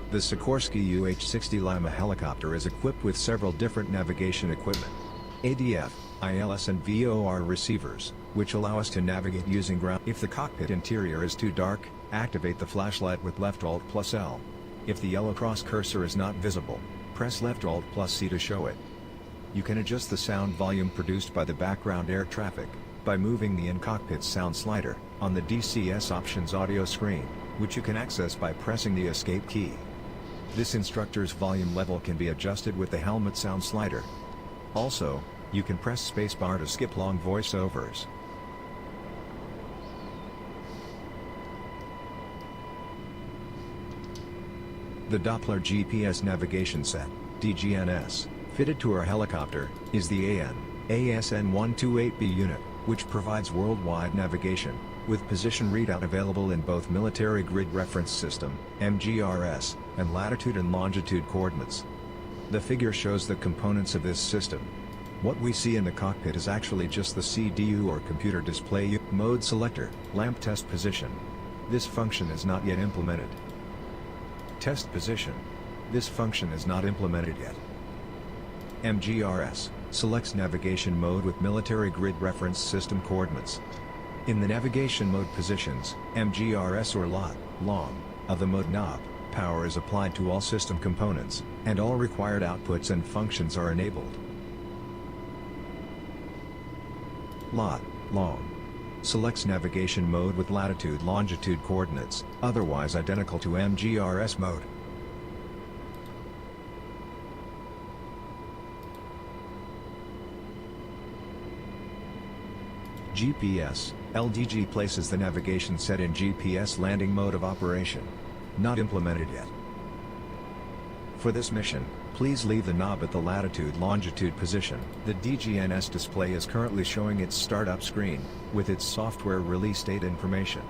The Sikorsky UH-60 Lima helicopter is equipped with several different navigation equipment. ADF, ILS and VOR receivers, which allow us to navigate using ground. If the cockpit interior is too dark, activate the flashlight with left Alt plus L. If the yellow cross cursor is not visible, press left Alt plus C to show it. You can adjust the sound volume produced by the background air traffic by moving the in-cockpit sound slider on the DCS options audio screen, which you can access by pressing the escape key. This instructor's volume level can be adjusted with the helmet sound slider. Also, you can press spacebar to skip long voiceovers. The Doppler GPS Navigation Set, DGNS, fitted to our helicopter, is the AN/ASN128B unit, which provides worldwide navigation, with position readout available in both Military Grid Reference System, MGRS, and latitude and longitude coordinates. The figure shows the components of this system. What we see in the cockpit is actually just the CDU or computer display mode selector, lamp test position. This function is not yet implemented. Test position. This function is not implemented yet. MGRS selects navigation mode with Military Grid Reference System coordinates. In the navigation mode positions, MGRS or LOT, long, of the mode knob, power is applied to all system components, and all required outputs and functions are enabled. LOT, long, selects navigation mode with latitude-longitude coordinates, otherwise identical to MGRS mode. GPS, LDG places the navigation set in GPS landing mode of operation. Not implemented yet. For this mission, please leave the knob at the latitude-longitude position. The DGNS display is currently showing its startup screen, with its software release date information.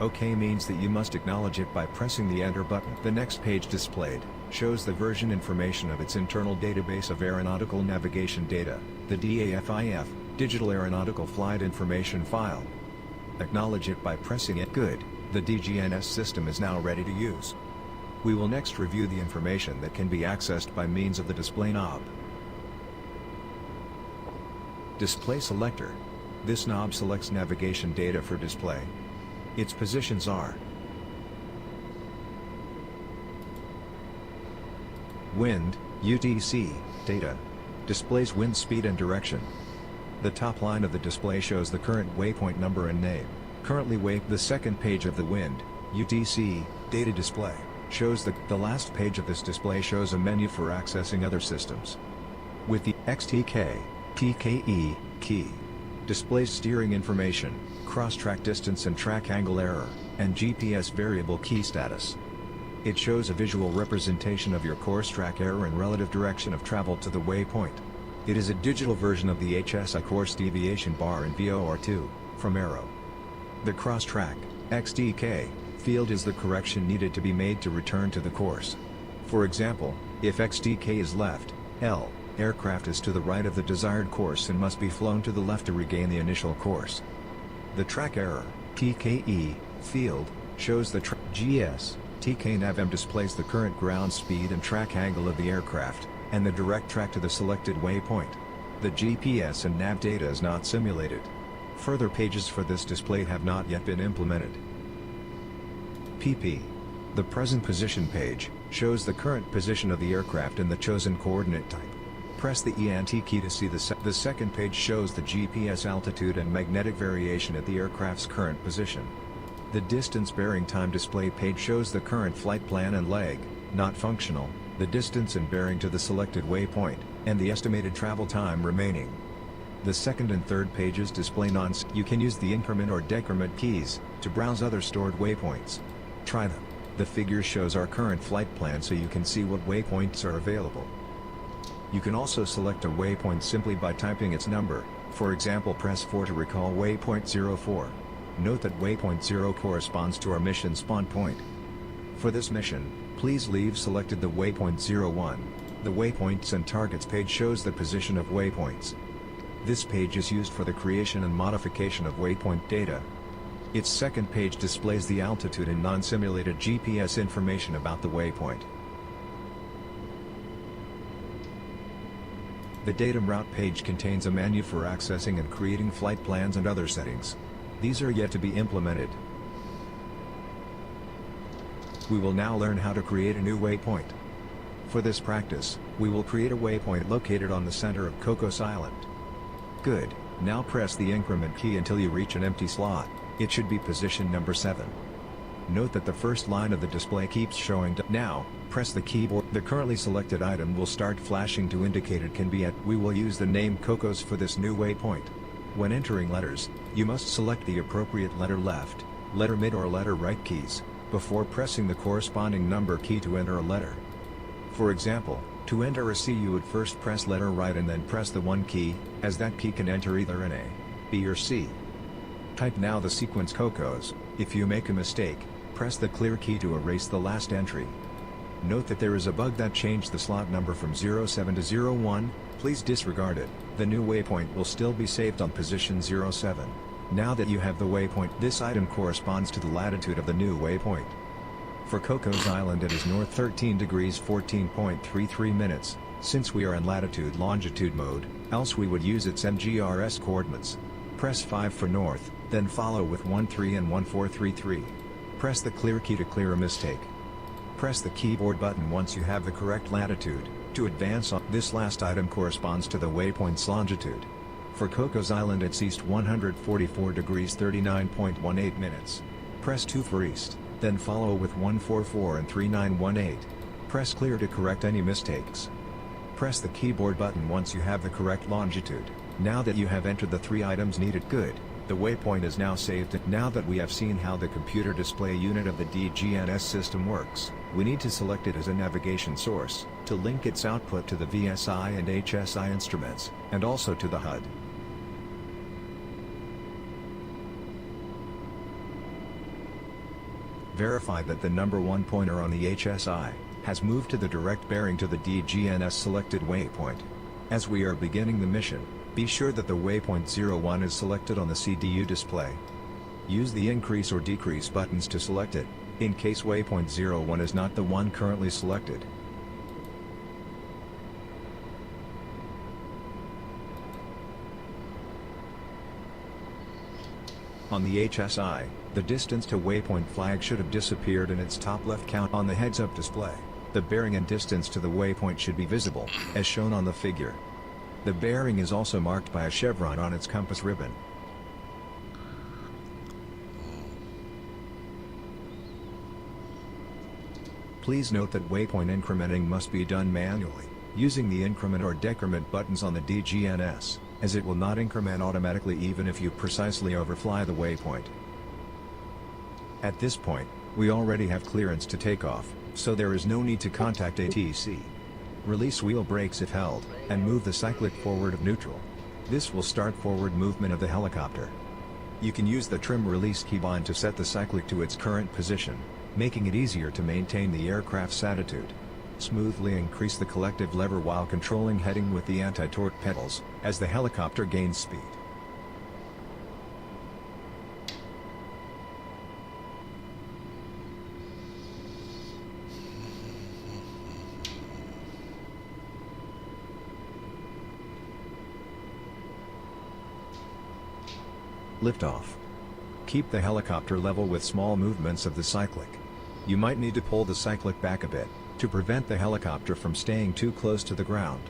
OK means that you must acknowledge it by pressing the Enter button. The next page displayed shows the version information of its internal database of aeronautical navigation data, the DAFIF, Digital Aeronautical Flight Information File. Acknowledge it by pressing it. Good, the DGNS system is now ready to use. We will next review the information that can be accessed by means of the display knob. Display Selector. This knob selects navigation data for display. Its positions are Wind, UTC, data. Displays wind speed and direction. The top line of the display shows the current waypoint number and name. Currently the second page of the wind, UTC, data display, shows the last page of this display shows a menu for accessing other systems. With the XTK, PKE, key, displays steering information, cross-track distance and track angle error, and GPS variable key status. It shows a visual representation of your course track error and relative direction of travel to the waypoint. It is a digital version of the HSI course deviation bar in VOR2, from Aero. The cross-track, XTK, field is the correction needed to be made to return to the course. For example, if XTK is left, L, aircraft is to the right of the desired course and must be flown to the left to regain the initial course. The track error, TKE, field, shows the GS, TK NavM displays the current ground speed and track angle of the aircraft, and the direct track to the selected waypoint. The GPS and nav data is not simulated. Further pages for this display have not yet been implemented. PP. The present position page shows the current position of the aircraft in the chosen coordinate type. Press the ENT key to see the second page shows the GPS altitude and magnetic variation at the aircraft's current position. The distance bearing time display page shows the current flight plan and leg, not functional, the distance and bearing to the selected waypoint, and the estimated travel time remaining. The second and third pages display You can use the increment or decrement keys to browse other stored waypoints. Try them. The figure shows our current flight plan so you can see what waypoints are available. You can also select a waypoint simply by typing its number, for example press 4 to recall waypoint 04. Note that waypoint 0 corresponds to our mission spawn point. For this mission, please leave selected the waypoint 01. The Waypoints and Targets page shows the position of waypoints. This page is used for the creation and modification of waypoint data. Its second page displays the altitude and non-simulated GPS information about the waypoint. The datum route page contains a menu for accessing and creating flight plans and other settings. These are yet to be implemented. We will now learn how to create a new waypoint. For this practice, we will create a waypoint located on the center of Cocos Island. Good, now press the increment key until you reach an empty slot. It should be position number 7. Note that the first line of the display keeps showing. Now, press the keyboard. The currently selected item will start flashing to indicate it can be at. We will use the name Cocos for this new waypoint. When entering letters, you must select the appropriate letter left, letter mid or letter right keys, before pressing the corresponding number key to enter a letter. For example, to enter a C you would first press letter right and then press the 1 key, as that key can enter either an A, B or C. Type now the sequence Cocos. If you make a mistake, press the clear key to erase the last entry. Note that there is a bug that changed the slot number from 07 to 01, please disregard it. The new waypoint will still be saved on position 07. Now that you have the waypoint, this item corresponds to the latitude of the new waypoint. For Cocos Island it is north 13 degrees 14.33 minutes, since we are in latitude-longitude mode, else we would use its MGRS coordinates. Press 5 for north, then follow with 13 and 1433. Press the clear key to clear a mistake. Press the keyboard button once you have the correct latitude. To advance on this last item corresponds to the waypoint's longitude. For Cocos Island it's east 144 degrees 39.18 minutes. Press 2 for east, then follow with 144 and 3918. Press clear to correct any mistakes. Press the keyboard button once you have the correct longitude. Now that you have entered the 3 items needed, good. The waypoint is now saved. Now that we have seen how the computer display unit of the DGNS system works, we need to select it as a navigation source, to link its output to the VSI and HSI instruments, and also to the HUD. Verify that the number 1 pointer on the HSI has moved to the direct bearing to the DGNS selected waypoint. As we are beginning the mission, be sure that the waypoint 01 is selected on the CDU display. Use the increase or decrease buttons to select it, in case waypoint 01 is not the one currently selected. On the HSI, the distance to waypoint flag should have disappeared in its top left count on the heads-up display. The bearing and distance to the waypoint should be visible, as shown on the figure. The bearing is also marked by a chevron on its compass ribbon. Please note that waypoint incrementing must be done manually, using the increment or decrement buttons on the DGNS, as it will not increment automatically even if you precisely overfly the waypoint. At this point, we already have clearance to take off, so there is no need to contact ATC. Release wheel brakes if held, and move the cyclic forward of neutral. This will start forward movement of the helicopter. You can use the trim release keybind to set the cyclic to its current position, making it easier to maintain the aircraft's attitude. Smoothly increase the collective lever while controlling heading with the anti-torque pedals, as the helicopter gains speed. Liftoff. Keep the helicopter level with small movements of the cyclic. You might need to pull the cyclic back a bit, to prevent the helicopter from staying too close to the ground.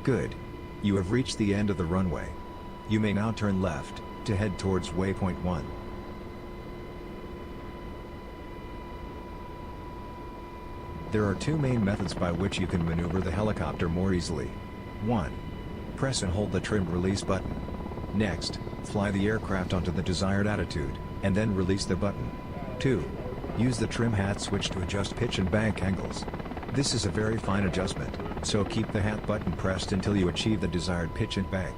Good. You have reached the end of the runway. You may now turn left, to head towards waypoint 1. There are two main methods by which you can maneuver the helicopter more easily. 1. Press and hold the trim release button. Next, fly the aircraft onto the desired attitude, and then release the button. 2. Use the trim hat switch to adjust pitch and bank angles. This is a very fine adjustment, so keep the hat button pressed until you achieve the desired pitch and bank.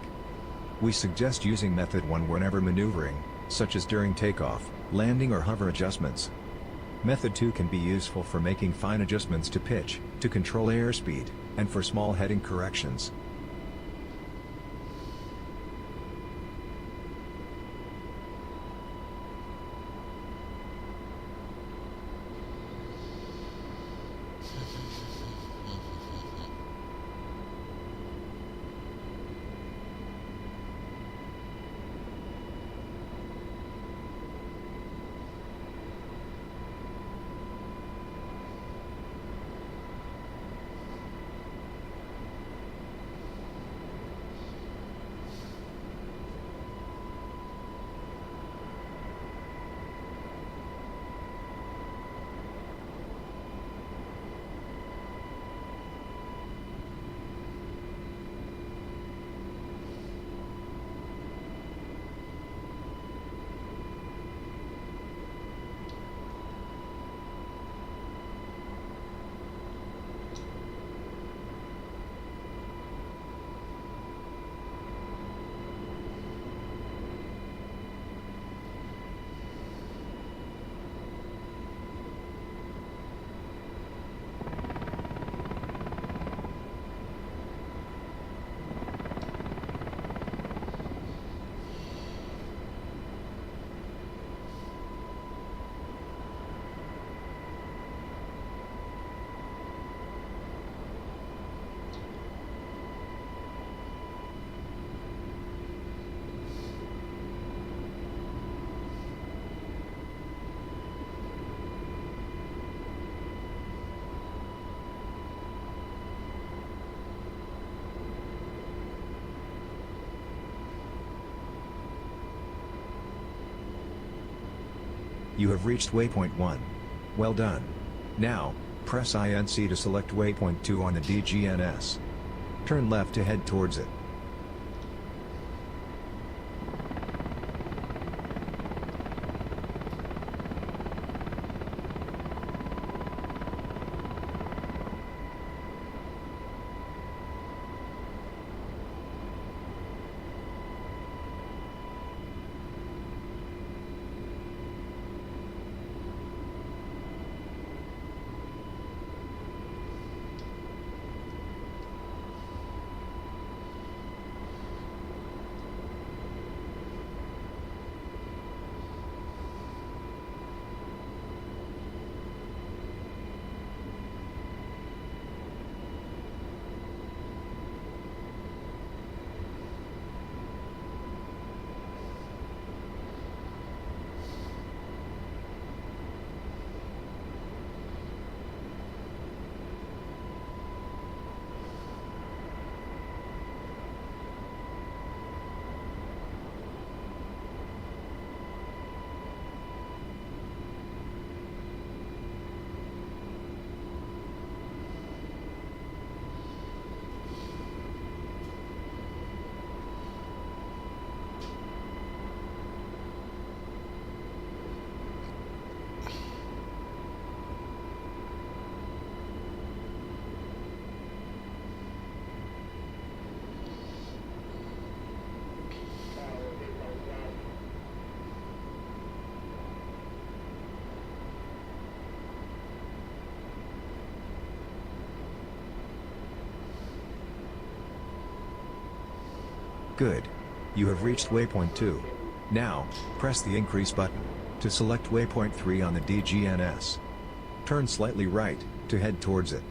We suggest using method 1 whenever maneuvering, such as during takeoff, landing or hover adjustments. Method 2 can be useful for making fine adjustments to pitch, to control airspeed, and for small heading corrections. You have reached waypoint 1. Well done. Now, press INC to select waypoint 2 on the DGNS. Turn left to head towards it. Good. You have reached waypoint 2. Now, press the increase button to select waypoint 3 on the DGNS. Turn slightly right to head towards it.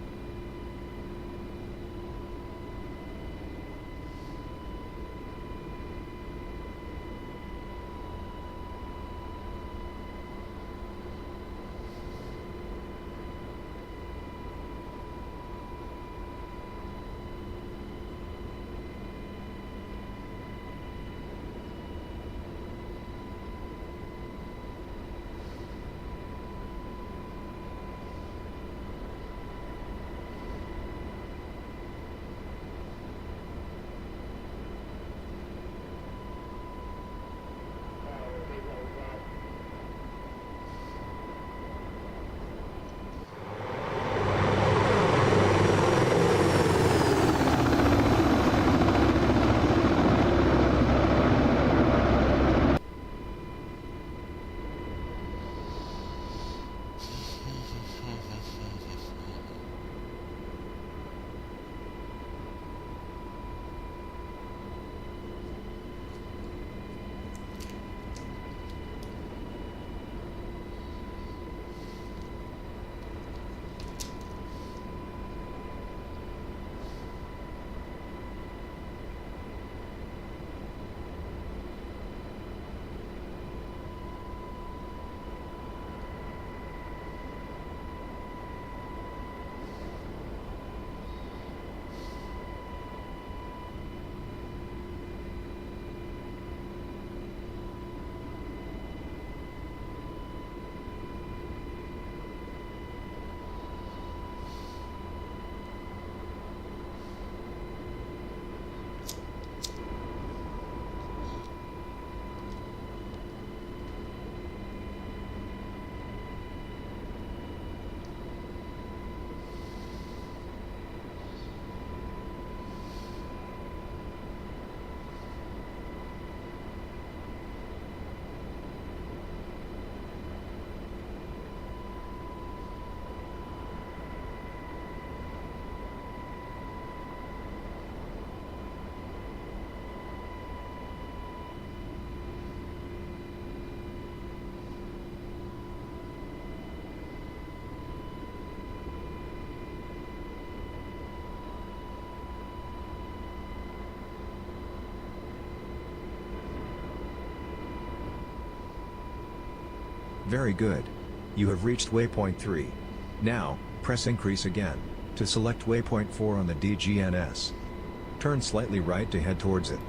Very good. You have reached waypoint 3. Now, press increase again, to select waypoint 4 on the DGNS. Turn slightly right to head towards it.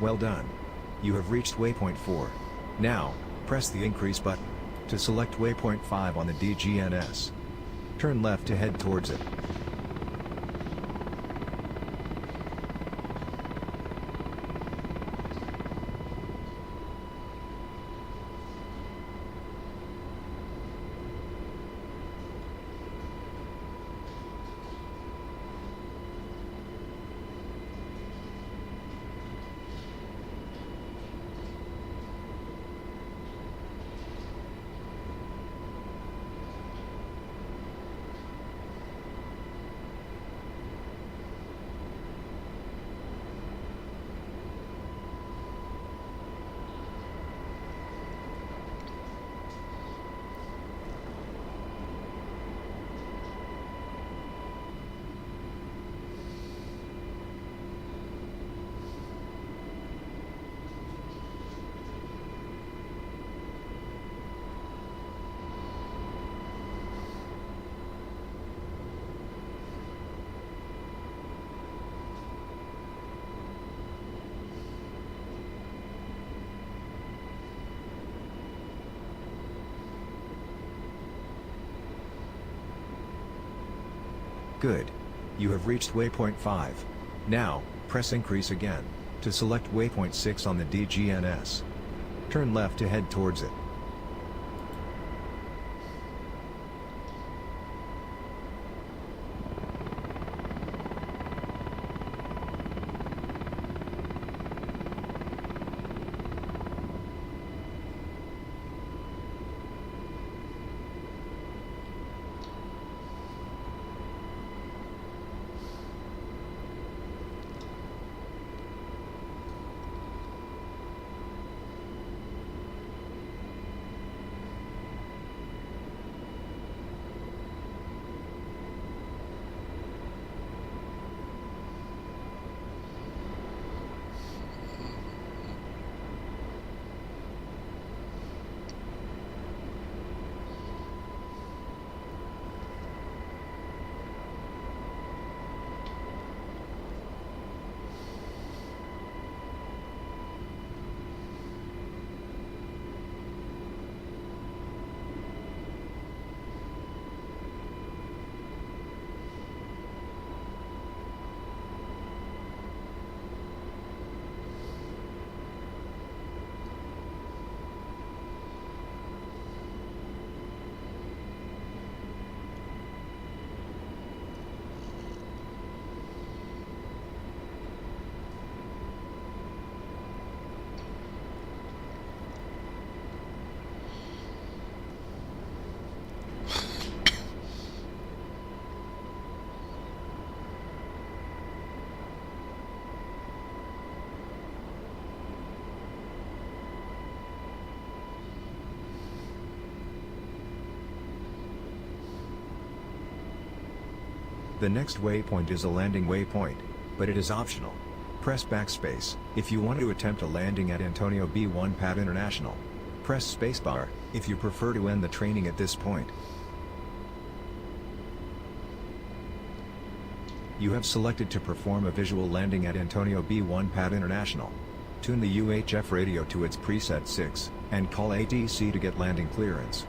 Well done. You have reached waypoint 4. Now, press the increase button to select waypoint 5 on the DGNS. Turn left to head towards it. Good. You have reached waypoint 5. Now, press increase again, to select waypoint 6 on the DGNS. Turn left to head towards it. The next waypoint is a landing waypoint, but it is optional. Press backspace if you want to attempt a landing at Antonio B1 Pad International. Press spacebar if you prefer to end the training at this point. You have selected to perform a visual landing at Antonio B1 Pad International. Tune the UHF radio to its preset 6, and call ATC to get landing clearance.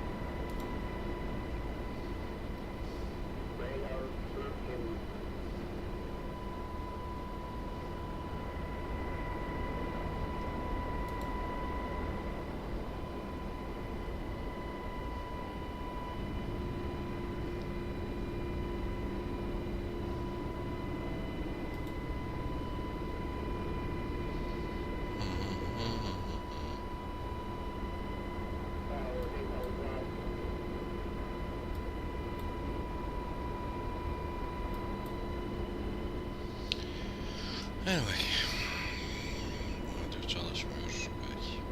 Anyway. Radyo çalışmıyor belki.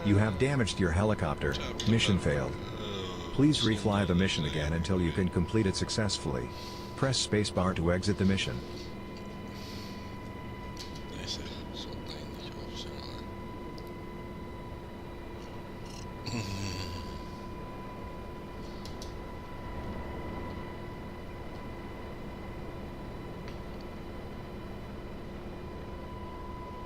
You have damaged your helicopter. Mission failed. Please refly the mission again until you can complete it successfully. Press spacebar to exit the mission.